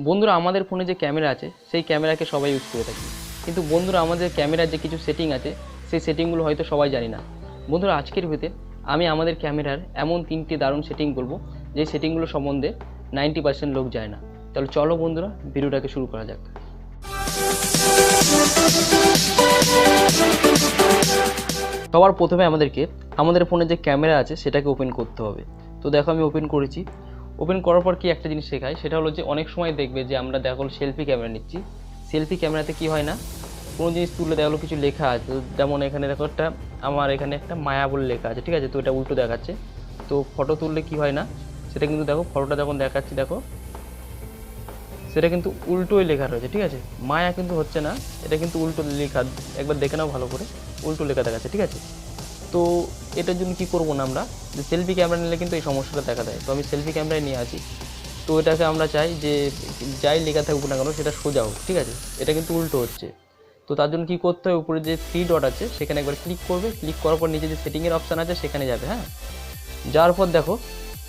বন্ধুরা আমাদের ফোনে যে ক্যামেরা আছে সেই ক্যামেরাকে সবাই ইউজ করে থাকি, কিন্তু বন্ধুরা আমাদের ক্যামেরার যে কিছু সেটিং আছে সেই সেটিংগুলো হয়তো সবাই জানি না। বন্ধুরা আজকের ভিডিওতে আমি আমাদের ক্যামেরার এমন 3টি দারুণ সেটিং বলবো যে সেটিংগুলো সম্বন্ধে 90% লোক জানে না। তাহলে চলো বন্ধুরা ভিডিওটাকে শুরু করা যাক। সবার প্রথমে আমাদেরকে আমাদের ফোনে যে ক্যামেরা আছে সেটাকে ওপেন করতে হবে। তো দেখো আমি ওপেন করেছি। ওপেন করার পর কি একটা জিনিস শেখায়, সেটা হলো যে অনেক সময় দেখবে যে আমরা দেখো সেলফি ক্যামেরা নিচ্ছি, সেলফি ক্যামেরাতে কি হয় না, কোনো জিনিস তুললে দেখো কিছু লেখা আছে, যেমন এখানে দেখো আমার এখানে একটা মায়া বলে লেখা আছে, ঠিক আছে, তো এটা উল্টো দেখাচ্ছে। তো ফটো তুললে কি হয় না, সেটা কিন্তু দেখো ফটোটা যখন দেখাচ্ছি দেখো সেটা কিন্তু উল্টোই লেখা রয়েছে, ঠিক আছে, মায়া কিন্তু হচ্ছে না, এটা কিন্তু উল্টো লেখা, একবার দেখে নাও ভালো করে, উল্টো লেখা দেখাচ্ছে, ঠিক আছে। তো এটার জন্য কী করবো না আমরা, যে সেলফি ক্যামেরা নিলে কিন্তু এই সমস্যাটা দেখা দেয়। তো আমি সেলফি ক্যামেরায় নিয়ে আসি, তো এটাকে আমরা চাই যে যাই লেখা থাকবো না কেন সেটা সোজা হোক, ঠিক আছে, এটা কিন্তু উল্টো হচ্ছে। তো তার জন্য কী করতে হবে, উপরে যে 3 ডট আছে সেখানে একবার ক্লিক করবে, ক্লিক করার পর নিচে যে সেটিংয়ের অপশান আছে সেখানে যাবে। হ্যাঁ, যাওয়ার পর দেখো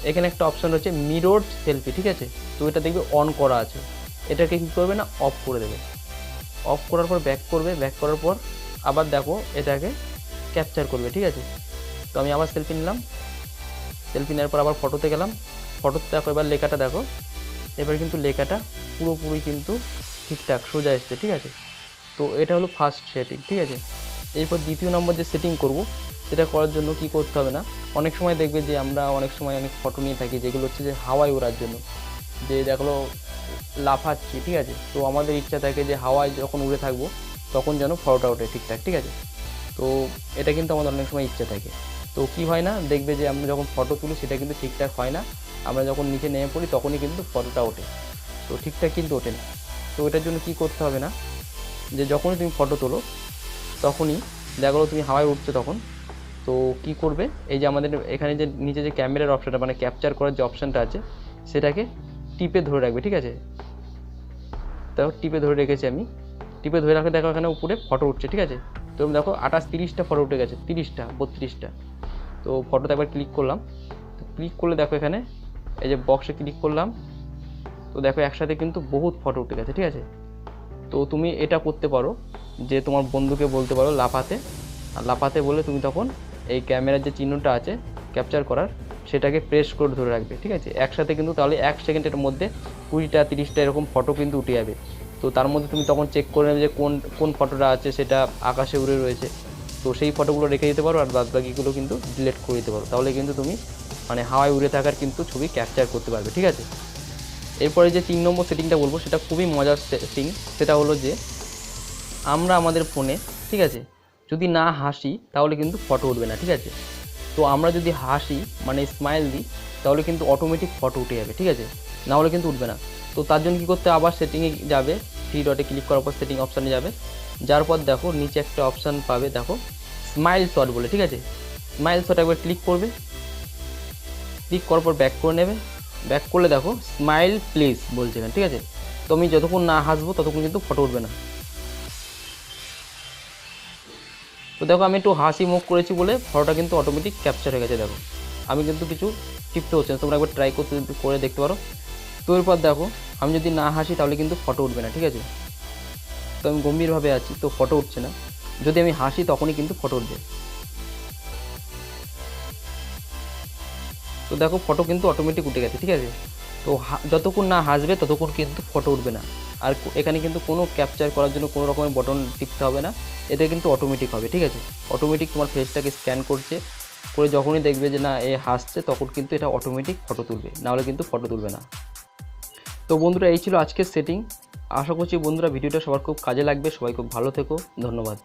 এখানে একটা অপশান রয়েছে মিরর সেলফি, ঠিক আছে, তো এটা দেখবে অন করা আছে, এটাকে কী করবে না অফ করে দেবে। অফ করার পর ব্যাক করবে, ব্যাক করার পর আবার দেখো এটাকে ক্যাপচার করবে, ঠিক আছে। তো আমি আবার সেলফি নিলাম, সেলফি নেওয়ার পর আবার ফটোতে গেলাম, ফটোতে দেখো এবার লেখাটা দেখো, এবার কিন্তু লেখাটা পুরোপুরি কিন্তু ঠিকঠাক সোজা এসছে, ঠিক আছে। তো এটা হলো ফার্স্ট সেটিং, ঠিক আছে। এরপর দ্বিতীয় নম্বর যে সেটিং করব সেটা করার জন্য কি করতে হবে না, অনেক সময় দেখবে যে আমরা অনেক সময় অনেক ফটো নিয়ে থাকি যেগুলো হচ্ছে যে হাওয়ায় ওড়ার জন্য, যে দেখলো লাফাচ্ছি, ঠিক আছে, তো আমাদের ইচ্ছা থাকে যে হাওয়ায় যখন উড়ে থাকবো তখন যেন ফটোটা ওঠে ঠিকঠাক, ঠিক আছে। তো এটা কিন্তু আমাদের অনেক সময় ইচ্ছা থাকে, তো কি হয় না, দেখবে যে আমরা যখন ফটো তুলি সেটা কিন্তু ঠিকঠাক হয় না, আমরা যখন নিচে নেমে পড়ি তখনই কিন্তু ফটোটা ওঠে, তো ঠিকঠাক কিন্তু ওঠে না। তো এটার জন্য কি করতে হবে না, যে যখনই তুমি ফটো তোলো তখনই দেখো তুমি হাওয়ায় উঠছে তখন, তো কি করবে, এই যে আমাদের এখানে যে নিচে যে ক্যামেরার অপশানটা মানে ক্যাপচার করার যে অপশানটা আছে সেটাকে টিপে ধরে রাখবে, ঠিক আছে। দেখো টিপে ধরে রেখেছি আমি, টিপে ধরে রাখলে দেখো এখানে উপরে ফটো উঠছে, ঠিক আছে। তো দেখো 28-30টা ফটো উঠে গেছে, 30টা 32টা। তো ফটোতে একবার ক্লিক করলাম, তো ক্লিক করলে দেখো এখানে এই যে বক্সে ক্লিক করলাম, তো দেখো একসাথে কিন্তু বহুত ফটো উঠে গেছে, ঠিক আছে। তো তুমি এটা করতে পারো যে তোমার বন্ধুকে বলতে পারো লাফাতে, আর লাফাতে বলে তুমি তখন এই ক্যামেরার যে চিহ্নটা আছে ক্যাপচার করার সেটাকে প্রেস করে ধরে রাখবে, ঠিক আছে, একসাথে কিন্তু, তাহলে 1 সেকেন্ডের মধ্যে 20টা 30টা এরকম ফটো কিন্তু উঠে যাবে। তো তার মধ্যে তুমি তখন চেক করে নেবে যে কোন কোন ফটোটা আছে সেটা আকাশে উড়ে রয়েছে, তো সেই ফটোগুলো রেখে দিতে পারো, আর বাদবাকিগুলো কিন্তু ডিলিট করে দিতে পারো, তাহলে কিন্তু তুমি মানে হাওয়ায় উড়ে থাকার কিন্তু ছবি ক্যাপচার করতে পারবে, ঠিক আছে। এরপরে যে 3 নম্বর সেটিংটা বলবো সেটা খুবই মজার সেটিং, সেটা হলো যে আমরা আমাদের ফোনে, ঠিক আছে, যদি না হাসি তাহলে কিন্তু ফটো উঠবে না, ঠিক আছে। তো আমরা যদি হাসি মানে স্মাইল দিই তাহলে কিন্তু অটোমেটিক ফটো উঠে যাবে, ঠিক আছে, না হলে কিন্তু উঠবে না। তো তার জন্য কী করতে, আবার সেটিংয়ে যাবে, 3 ডটে ক্লিক করার পর সেটিং অপশানে যাবে, যার পর দেখো নিচে একটা অপশান পাবে দেখো স্মাইল শট বলে, ঠিক আছে, স্মাইল শট একবার ক্লিক করবে, ক্লিক করার পর ব্যাক করে নেবে, ব্যাক করলে দেখো স্মাইল প্লিজ বলছে এখানে, ঠিক আছে। তো আমি যতক্ষণ না হাসবো ততক্ষণ কিন্তু ফটো উঠবে না। তো দেখো আমি একটু হাসি মুখ করেছি বলে ফটোটা কিন্তু অটোমেটিক ক্যাপচার হয়ে গেছে, দেখো আমি কিন্তু কিছু টিপতে হচ্ছে না, তোমরা একবার ট্রাই করে দেখতে পারো। তো এরপর দেখো আমি যদি না হাসি তাহলে কিন্তু ফটো উঠবে না, ঠিক আছে। তো আমি গম্ভীরভাবে আছি তো ফটো উঠছে না, যদি আমি হাসি তখনই কিন্তু ফটো উঠবে। তো দেখো ফটো কিন্তু অটোমেটিক উঠে গেছে, ঠিক আছে। তো যতক্ষণ না হাসবে ততক্ষণ কিন্তু ফটো উঠবে না, আর এখানে কিন্তু কোনো ক্যাপচার করার জন্য কোনো রকমের বটন টিপতে হবে না, এটা কিন্তু অটোমেটিক হবে, ঠিক আছে। অটোমেটিক তোমার ফেসটাকে স্ক্যান করছে, করে যখনই দেখবে যে না এ হাসছে তখন কিন্তু এটা অটোমেটিক ফটো তুলবে, নাহলে কিন্তু ফটো তুলবে না। তো বন্ধুরা এই ছিল আজকের সেটিং, আশা করছি বন্ধুরা ভিডিওটা সবার খুব কাজে লাগবে, সবাই খুব ভালো থেকো, ধন্যবাদ।